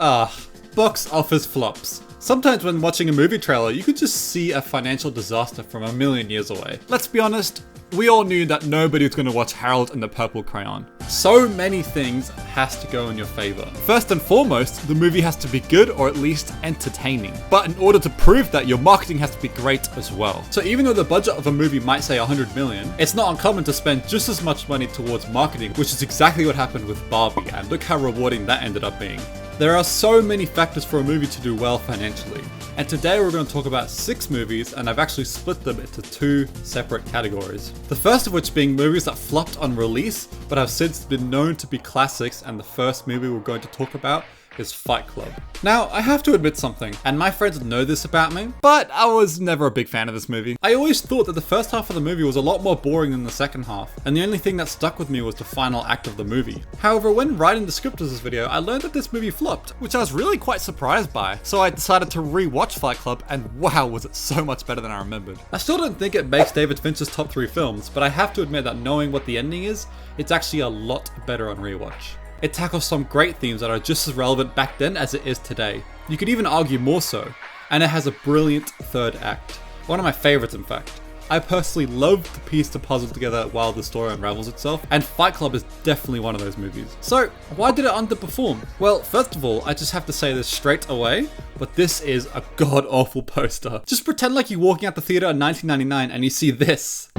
Box office flops. Sometimes when watching a movie trailer, you could just see a financial disaster from a million years away. Let's be honest, we all knew that nobody was going to watch Harold and the Purple Crayon. So many things has to go in your favor. First and foremost, the movie has to be good or at least entertaining. But in order to prove that, your marketing has to be great as well. So even though the budget of a movie might say 100 million, it's not uncommon to spend just as much money towards marketing, which is exactly what happened with Barbie, and look how rewarding that ended up being. There are so many factors for a movie to do well financially, and today we're going to talk about 6 movies, and I've actually split them into 2 separate categories. The first of which being movies that flopped on release, but have since been known to be classics, and the first movie we're going to talk about is Fight Club. Now, I have to admit something, and my friends know this about me, but I was never a big fan of this movie. I always thought that the first half of the movie was a lot more boring than the second half, and the only thing that stuck with me was the final act of the movie. However, when writing the script of this video, I learned that this movie flopped, which I was really quite surprised by, so I decided to re-watch Fight Club, and wow, was it so much better than I remembered. I still don't think it makes David Fincher's top 3 films, but I have to admit that knowing what the ending is, it's actually a lot better on rewatch. It tackles some great themes that are just as relevant back then as it is today. You could even argue more so. And it has a brilliant third act. One of my favorites, in fact. I personally love to piece the puzzle together while the story unravels itself, and Fight Club is definitely one of those movies. So, why did it underperform? Well, first of all, I just have to say this straight away, but this is a god-awful poster. Just pretend like you're walking out the theater in 1999 and you see this.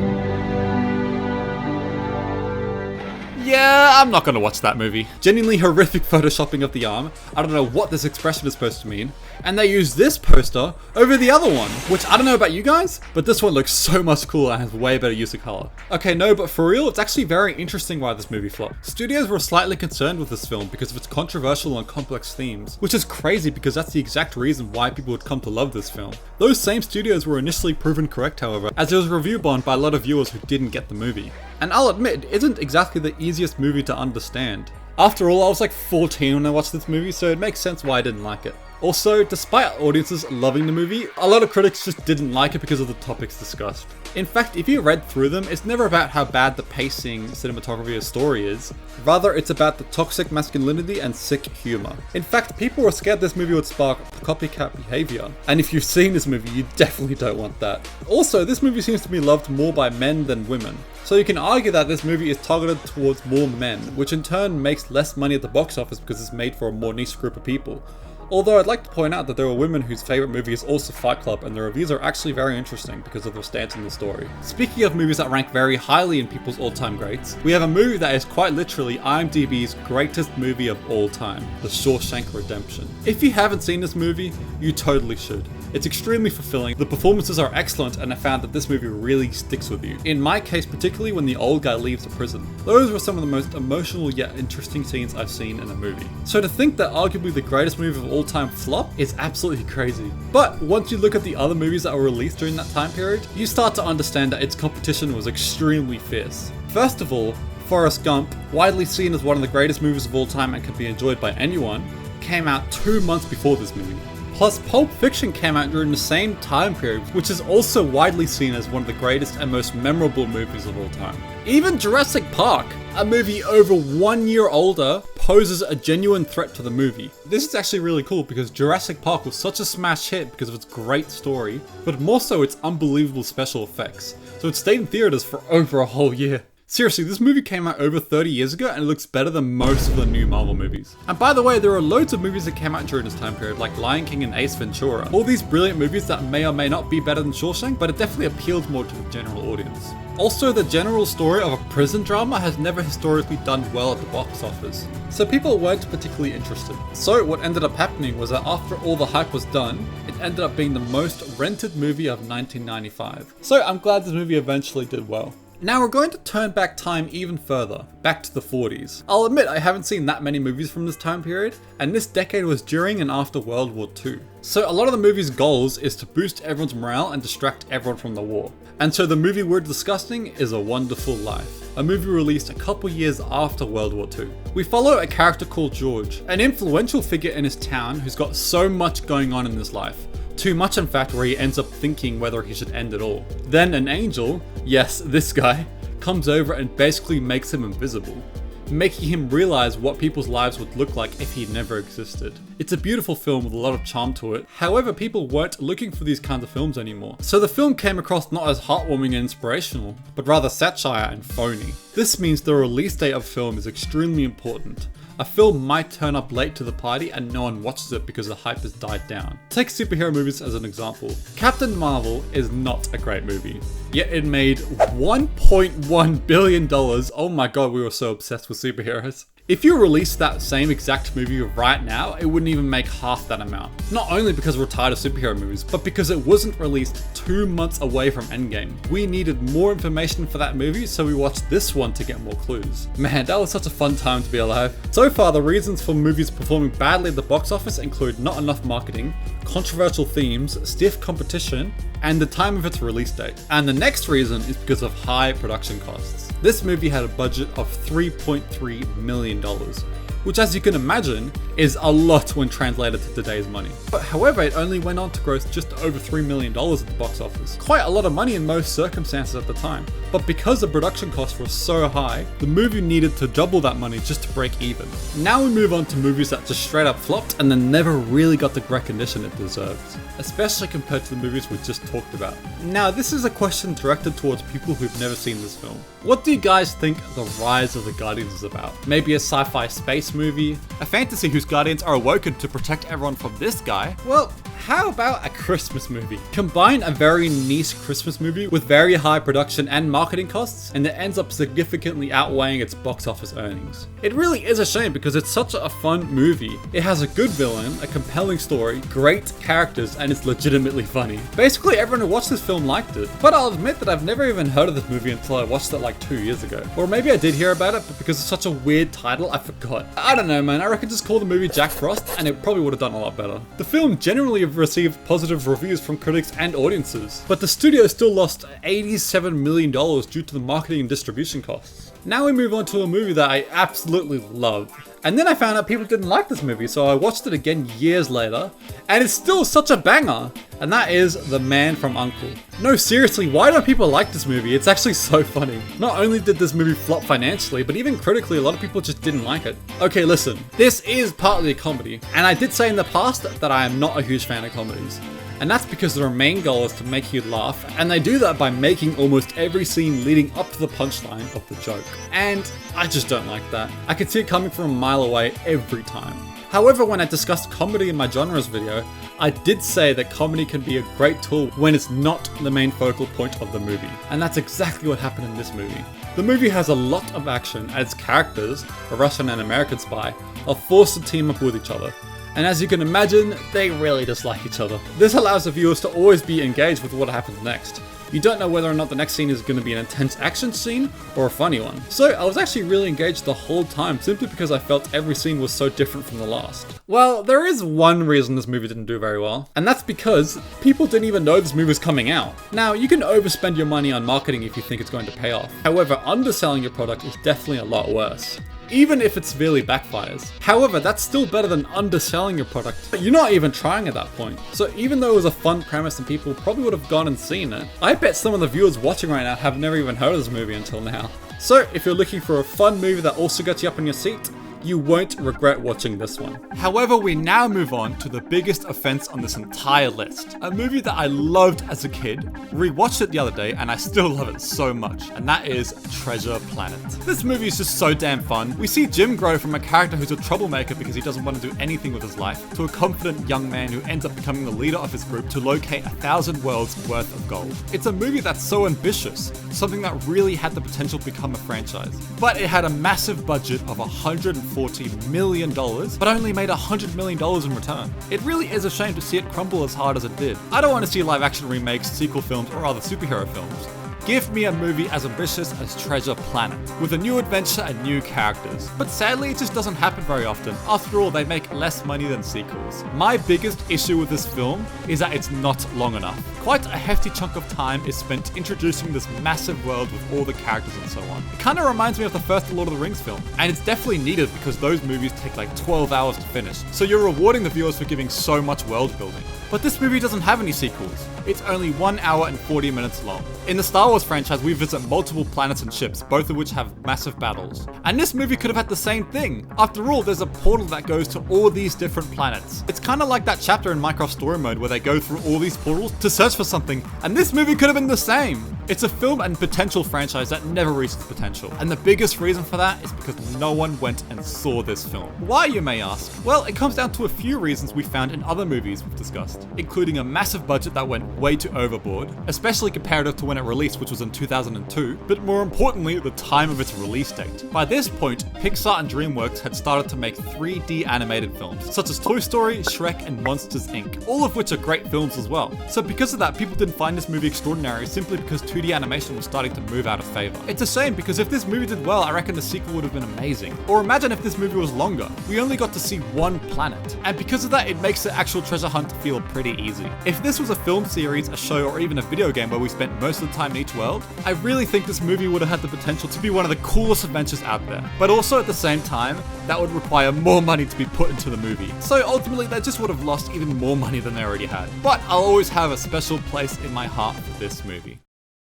Yeah, I'm not gonna watch that movie. Genuinely horrific photoshopping of the arm. I don't know what this expression is supposed to mean. And they use this poster over the other one, which I don't know about you guys, but this one looks so much cooler and has way better use of color. Okay, no, but for real, it's actually very interesting why this movie flopped. Studios were slightly concerned with this film because of its controversial and complex themes, which is crazy because that's the exact reason why people would come to love this film. Those same studios were initially proven correct, however, as it was review bombed by a lot of viewers who didn't get the movie. And I'll admit, it isn't exactly the easiest movie to understand. After all, I was like 14 when I watched this movie, so it makes sense why I didn't like it. Also, despite audiences loving the movie, a lot of critics just didn't like it because of the topics discussed. In fact, if you read through them, it's never about how bad the pacing, cinematography, or story is. Rather, it's about the toxic masculinity and sick humor. In fact, people were scared this movie would spark copycat behavior. And if you've seen this movie, you definitely don't want that. Also, this movie seems to be loved more by men than women. So you can argue that this movie is targeted towards more men, which in turn makes less money at the box office because it's made for a more niche group of people. Although I'd like to point out that there are women whose favourite movie is also Fight Club, and the reviews are actually very interesting because of their stance in the story. Speaking of movies that rank very highly in people's all-time greats, we have a movie that is quite literally IMDb's greatest movie of all time, The Shawshank Redemption. If you haven't seen this movie, you totally should. It's extremely fulfilling, the performances are excellent, and I found that this movie really sticks with you. In my case, particularly when the old guy leaves the prison. Those were some of the most emotional yet interesting scenes I've seen in a movie. So to think that arguably the greatest movie of all time flop is absolutely crazy. But once you look at the other movies that were released during that time period, you start to understand that its competition was extremely fierce. First of all, Forrest Gump, widely seen as one of the greatest movies of all time and can be enjoyed by anyone, came out 2 months before this movie. Plus, Pulp Fiction came out during the same time period, which is also widely seen as one of the greatest and most memorable movies of all time. Even Jurassic Park, a movie over 1 year older, poses a genuine threat to the movie. This is actually really cool because Jurassic Park was such a smash hit because of its great story, but more so its unbelievable special effects. So it stayed in theaters for over a whole year. Seriously, this movie came out over 30 years ago and it looks better than most of the new Marvel movies. And by the way, there are loads of movies that came out during this time period, like Lion King and Ace Ventura. All these brilliant movies that may or may not be better than Shawshank, but it definitely appeals more to the general audience. Also, the general story of a prison drama has never historically done well at the box office, so people weren't particularly interested. So what ended up happening was that after all the hype was done, it ended up being the most rented movie of 1995. So I'm glad this movie eventually did well. Now we're going to turn back time even further, back to the 40s. I'll admit I haven't seen that many movies from this time period, and this decade was during and after World War II. So a lot of the movie's goals is to boost everyone's morale and distract everyone from the war. And so the movie we're discussing is A Wonderful Life, a movie released a couple years after World War II. We follow a character called George, an influential figure in his town who's got so much going on in his life. Too much in fact, where he ends up thinking whether he should end it all. Then an angel, yes, this guy, comes over and basically makes him invisible. making him realize what people's lives would look like if he never existed. It's a beautiful film with a lot of charm to it. However, people weren't looking for these kinds of films anymore. So the film came across not as heartwarming and inspirational, but rather satire and phony. This means the release date of a film is extremely important. A film might turn up late to the party and no one watches it because the hype has died down. Take superhero movies as an example. Captain Marvel is not a great movie, yet it made $1.1 billion. Oh my god, we were so obsessed with superheroes. If you released that same exact movie right now, it wouldn't even make half that amount. Not only because we're tired of superhero movies, but because it wasn't released 2 months away from Endgame. We needed more information for that movie, so we watched this one to get more clues. Man, that was such a fun time to be alive. So far, the reasons for movies performing badly at the box office include not enough marketing, controversial themes, stiff competition, and the time of its release date. And the next reason is because of high production costs. This movie had a budget of $3.3 million, which, as you can imagine, is a lot when translated to today's money. But however, it only went on to gross just over $3 million at the box office. Quite a lot of money in most circumstances at the time. But because the production costs were so high, the movie needed to double that money just to break even. Now we move on to movies that just straight up flopped and then never really got the recognition it deserved, especially compared to the movies we just talked about. Now, this is a question directed towards people who've never seen this film. What do you guys think The Rise of the Guardians is about? Maybe a sci-fi space movie? A fantasy whose guardians are awoken to protect everyone from this guy? Well, how about a Christmas movie? Combine a very niche Christmas movie with very high production and marketing costs, and it ends up significantly outweighing its box office earnings. It really is a shame because it's such a fun movie. It has a good villain, a compelling story, great characters, and it's legitimately funny. Basically, everyone who watched this film liked it, but I'll admit that I've never even heard of this movie until I watched it like 2 years ago. Or maybe I did hear about it, but because it's such a weird title, I forgot. I don't know, man. I reckon just call the movie Jack Frost, and it probably would have done a lot better. The film generally received positive reviews from critics and audiences, but the studio still lost $87 million due to the marketing and distribution costs. Now we move on to a movie that I absolutely love. And then I found out people didn't like this movie, so I watched it again years later, and it's still such a banger, and that is The Man from U.N.C.L.E. No, seriously, why don't people like this movie? It's actually so funny. Not only did this movie flop financially, but even critically, a lot of people just didn't like it. Okay, listen, this is partly a comedy, and I did say in the past that I am not a huge fan of comedies. And that's because their main goal is to make you laugh, and they do that by making almost every scene leading up to the punchline of the joke. And I just don't like that. I can see it coming from a mile away every time. However, when I discussed comedy in my genres video, I did say that comedy can be a great tool when it's not the main focal point of the movie. And that's exactly what happened in this movie. The movie has a lot of action as characters, a Russian and American spy, are forced to team up with each other. And as you can imagine, they really dislike each other. This allows the viewers to always be engaged with what happens next. You don't know whether or not the next scene is going to be an intense action scene or a funny one. So I was actually really engaged the whole time simply because I felt every scene was so different from the last. Well, there is one reason this movie didn't do very well, and that's because people didn't even know this movie was coming out. Now, you can overspend your money on marketing if you think it's going to pay off. However, underselling your product is definitely a lot worse, even if it severely backfires. However, that's still better than underselling your product, but you're not even trying at that point. So even though it was a fun premise and people probably would have gone and seen it, I bet some of the viewers watching right now have never even heard of this movie until now. So if you're looking for a fun movie that also gets you up on your seat, you won't regret watching this one. However, we now move on to the biggest offense on this entire list. A movie that I loved as a kid, rewatched it the other day, and I still love it so much, and that is Treasure Planet. This movie is just so damn fun. We see Jim grow from a character who's a troublemaker because he doesn't want to do anything with his life, to a confident young man who ends up becoming the leader of his group to locate 1,000 worlds worth of gold. It's a movie that's so ambitious, something that really had the potential to become a franchise. But it had a massive budget of $140 million, but only made $100 million in return. It really is a shame to see it crumble as hard as it did. I don't want to see live action remakes, sequel films, or other superhero films. Give me a movie as ambitious as Treasure Planet, with a new adventure and new characters. But sadly, it just doesn't happen very often. After all, they make less money than sequels. My biggest issue with this film is that it's not long enough. Quite a hefty chunk of time is spent introducing this massive world with all the characters and so on. It kind of reminds me of the first Lord of the Rings film, and it's definitely needed because those movies take like 12 hours to finish. So you're rewarding the viewers for giving so much world building. But this movie doesn't have any sequels. It's only 1 hour and 40 minutes long. In the Star Wars Wars franchise, we visit multiple planets and ships, both of which have massive battles. And this movie could have had the same thing. After all, there's a portal that goes to all these different planets. It's kind of like that chapter in Minecraft Story Mode where they go through all these portals to search for something, and this movie could have been the same. It's a film and potential franchise that never reached its potential, and the biggest reason for that is because no one went and saw this film. Why, you may ask? Well, it comes down to a few reasons we found in other movies we've discussed, including a massive budget that went way too overboard, especially comparative to when it released, which was in 2002, but more importantly, the time of its release date. By this point, Pixar and DreamWorks had started to make 3D animated films, such as Toy Story, Shrek, and Monsters Inc., all of which are great films as well. So because of that, people didn't find this movie extraordinary simply because 2D animation was starting to move out of favor. It's a shame because if this movie did well, I reckon the sequel would have been amazing. Or imagine if this movie was longer. We only got to see one planet. And because of that, it makes the actual treasure hunt feel pretty easy. If this was a film series, a show, or even a video game where we spent most of the time in each world, I really think this movie would have had the potential to be one of the coolest adventures out there. But also at the same time, that would require more money to be put into the movie. So ultimately, they just would have lost even more money than they already had. But I'll always have a special place in my heart for this movie.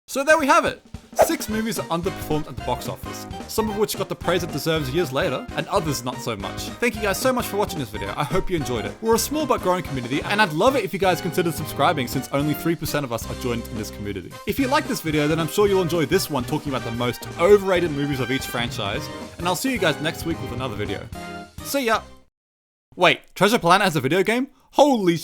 So there we have it! 6 movies that underperformed at the box office, some of which got the praise it deserves years later, and others not so much. Thank you guys so much for watching this video, I hope you enjoyed it. We're a small but growing community, and I'd love it if you guys considered subscribing since only 3% of us are joined in this community. If you like this video, then I'm sure you'll enjoy this one talking about the most overrated movies of each franchise, and I'll see you guys next week with another video. See ya! Wait, Treasure Planet has a video game? Holy